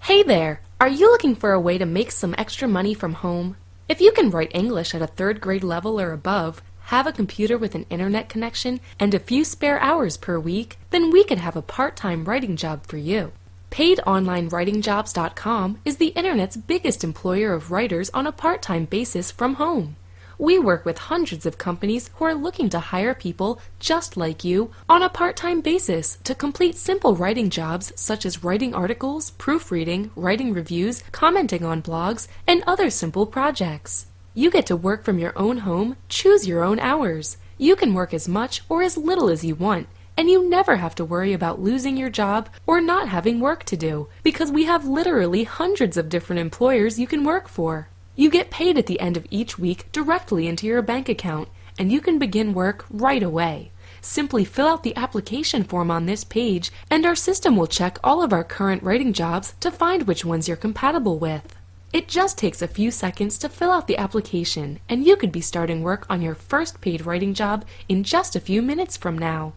Hey there! Are you looking for a way to make some extra money from home? If you can write English at a third grade level or above, have a computer with an internet connection, and a few spare hours per week, then we could have a part-time writing job for you. PaidOnlineWritingJobs.com is the internet's biggest employer of writers on a part-time basis from home. We work with hundreds of companies who are looking to hire people just like you on a part-time basis to complete simple writing jobs such as writing articles, proofreading, writing reviews, commenting on blogs, and other simple projects. You get to work from your own home, choose your own hours. You can work as much or as little as you want, and you never have to worry about losing your job or not having work to do, because we have literally hundreds of different employers you can work for. You get paid at the end of each week directly into your bank account, and you can begin work right away. Simply fill out the application form on this page, and our system will check all of our current writing jobs to find which ones you're compatible with. It just takes a few seconds to fill out the application, and you could be starting work on your first paid writing job in just a few minutes from now.